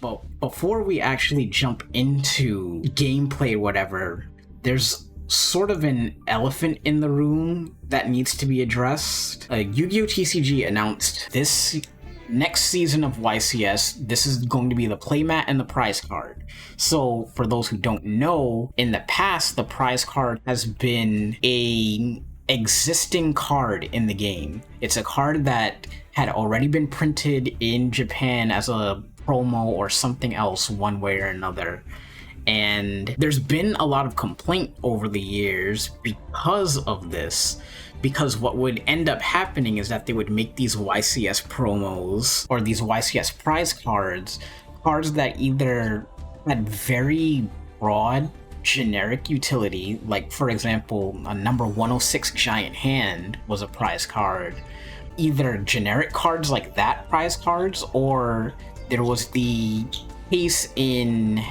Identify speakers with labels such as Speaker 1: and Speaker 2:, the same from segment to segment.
Speaker 1: But before we actually jump into gameplay, whatever, there's sort of an elephant in the room that needs to be addressed. Yu-Gi-Oh! TCG announced this next season of YCS, this is going to be the playmat and the prize card. So for those who don't know, in the past, the prize card has been a existing card in the game. It's a card that had already been printed in Japan as a promo or something else, one way or another. And there's been a lot of complaint over the years because of this, because what would end up happening is that they would make these YCS promos or these YCS prize cards that either had very broad generic utility, like for example, a number 106 giant hand was a prize card, either generic cards like that prize cards, or there was the case in,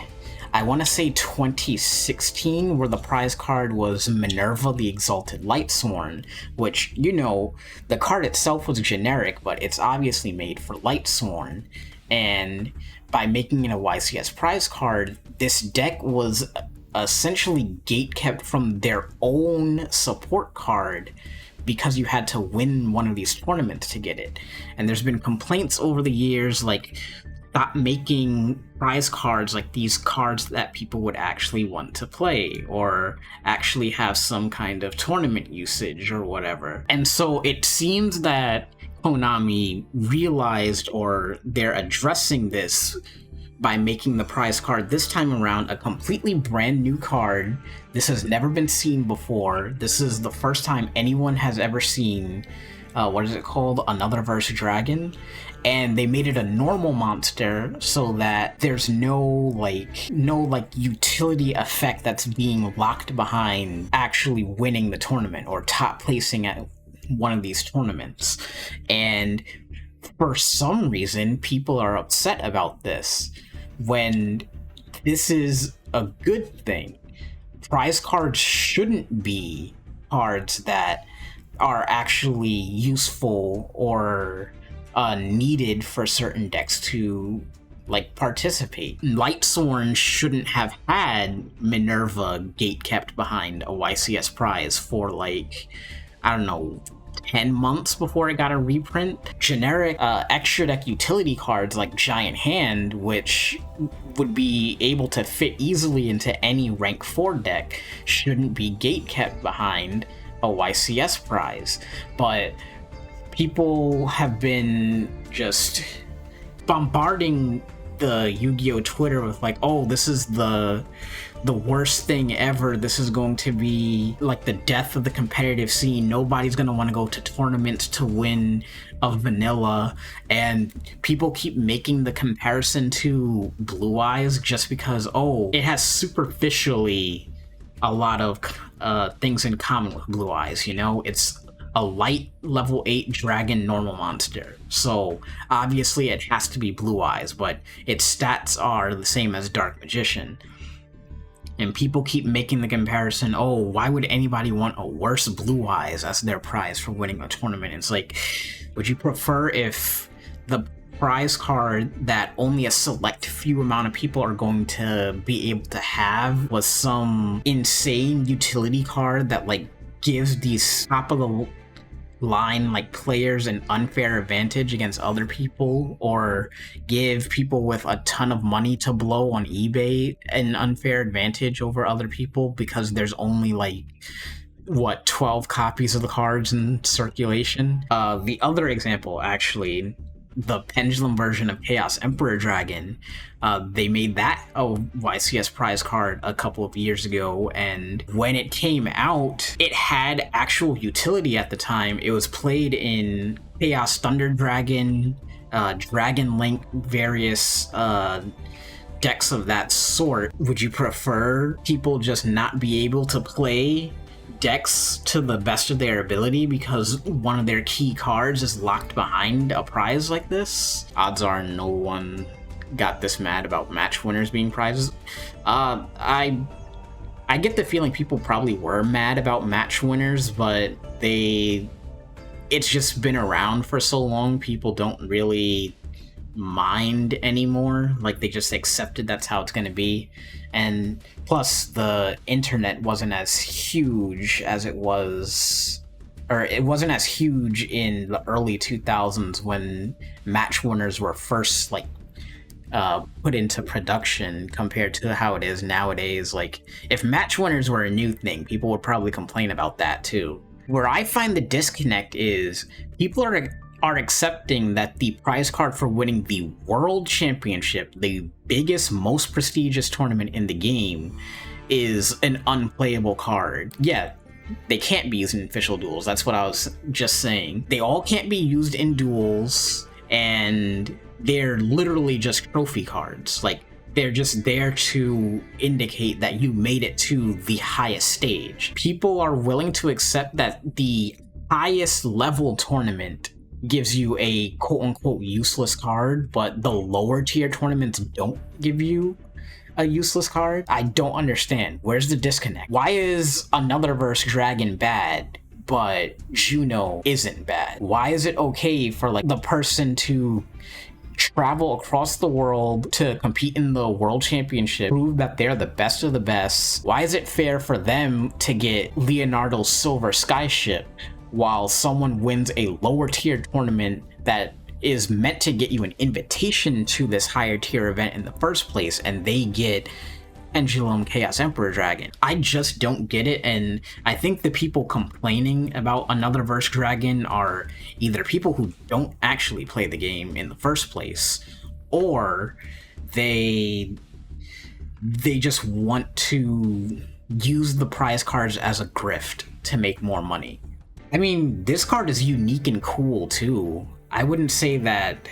Speaker 1: I want to say 2016, where the prize card was Minerva the Exalted Lightsworn, which, you know, the card itself was generic, but it's obviously made for Lightsworn. And by making it a YCS prize card, this deck was essentially gatekept from their own support card because you had to win one of these tournaments to get it. And there's been complaints over the years, like, stop making prize cards like these cards that people would actually want to play or actually have some kind of tournament usage or whatever. And so it seems that Konami realized, or they're addressing this by making the prize card this time around a completely brand new card. This has never been seen before. This is the first time anyone has ever seen what is it called? Anotherverse Dragon. And they made it a normal monster so that there's no utility effect that's being locked behind actually winning the tournament or top placing at one of these tournaments. And for some reason, people are upset about this when this is a good thing. Prize cards shouldn't be cards that are actually useful or needed for certain decks to participate. Lightsworn shouldn't have had Minerva gatekept behind a YCS prize for 10 months before it got a reprint. Generic extra deck utility cards like Giant Hand, which would be able to fit easily into any rank 4 deck, shouldn't be gatekept behind a YCS prize. But people have been just bombarding the Yu-Gi-Oh! Twitter with oh, this is the worst thing ever. This is going to be the death of the competitive scene. Nobody's going to want to go to tournaments to win a vanilla. And people keep making the comparison to Blue Eyes just because, it has superficially a lot of things in common with Blue Eyes, It's a light level 8 dragon normal monster. So obviously it has to be Blue Eyes, but its stats are the same as Dark Magician. And people keep making the comparison, why would anybody want a worse Blue Eyes as their prize for winning a tournament? It's would you prefer if the prize card that only a select few amount of people are going to be able to have was some insane utility card that gives these top of the line players an unfair advantage against other people, or give people with a ton of money to blow on eBay an unfair advantage over other people because there's only 12 copies of the cards in circulation? The other example, actually, the Pendulum version of Chaos Emperor Dragon, they made that a YCS prize card a couple of years ago, and when it came out, it had actual utility at the time. It was played in Chaos Thunder Dragon, Dragon Link, various decks of that sort. Would you prefer people just not be able to play decks to the best of their ability because one of their key cards is locked behind a prize like this? Odds are no one got this mad about match winners being prizes. I get the feeling people probably were mad about match winners, but it's just been around for so long, people don't really mind anymore. Like, they just accepted that's how it's going to be. And plus, the internet wasn't as huge as it was, or it wasn't as huge in the early 2000s when match winners were first, like, put into production compared to how it is nowadays. Like, if match winners were a new thing, people would probably complain about that too. Where I find the disconnect is people are accepting that the prize card for winning the World Championship, the biggest, most prestigious tournament in the game, is an unplayable card. Yeah, they can't be used in official duels. That's what I was just saying. They all can't be used in duels, and they're literally just trophy cards. Like, they're just there to indicate that you made it to the highest stage. People are willing to accept that the highest level tournament gives you a quote-unquote useless card, but the lower tier tournaments don't give you a useless card. I don't understand. Where's the disconnect? Why is Anotherverse Dragon bad, but Juno isn't bad? Why is it okay for, like, the person to travel across the world to compete in the World Championship, prove that they're the best of the best? Why is it fair for them to get Leonardo's Silver Skyship while someone wins a lower tier tournament that is meant to get you an invitation to this higher tier event in the first place, and they get Pendulum Chaos Emperor Dragon? I just don't get it, and I think the people complaining about Anotherverse Dragon are either people who don't actually play the game in the first place, or they just want to use the prize cards as a grift to make more money. I mean, this card is unique and cool too. I wouldn't say that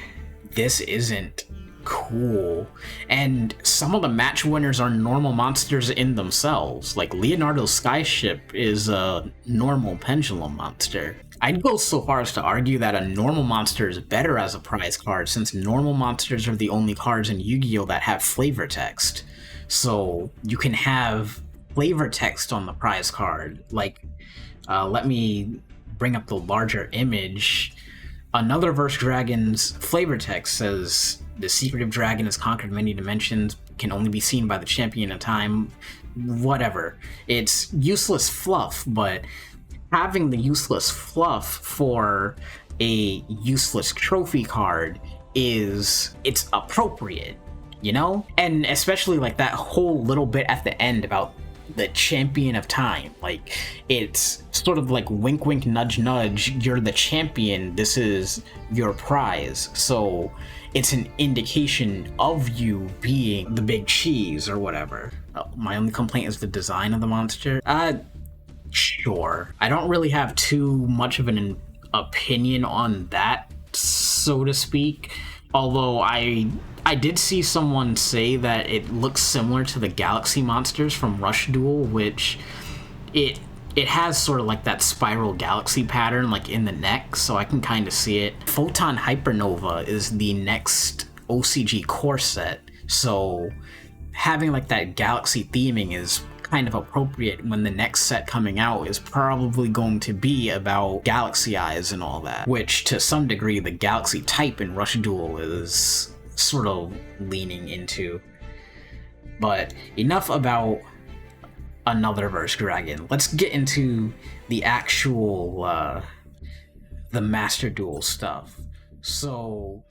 Speaker 1: this isn't cool. And some of the match winners are normal monsters in themselves. Like, Leonardo's Skyship is a normal pendulum monster. I'd go so far as to argue that a normal monster is better as a prize card, since normal monsters are the only cards in Yu-Gi-Oh! That have flavor text. So you can have flavor text on the prize card. Like, let me bring up the larger image. Anotherverse Dragon's flavor text says, "The secretive dragon has conquered many dimensions, can only be seen by the champion in time," whatever. It's useless fluff, but having the useless fluff for a useless trophy card it's appropriate, you know? And especially, like, that whole little bit at the end about the champion of time. Like, it's sort of like wink wink nudge nudge, you're the champion, this is your prize. So it's an indication of you being the big cheese or whatever. My only complaint is the design of the monster. Sure. I don't really have too much of an opinion on that, so to speak. Although I did see someone say that it looks similar to the Galaxy monsters from Rush Duel, which it has sort of like that spiral galaxy pattern, like, in the neck, so I can kind of see it. Photon Hypernova is the next OCG core set, so having, like, that galaxy theming is kind of appropriate when the next set coming out is probably going to be about galaxy eyes and all that, which to some degree the galaxy type in Rush Duel is sort of leaning into. But enough about Anotherverse Dragon. Let's get into the actual the Master Duel stuff. So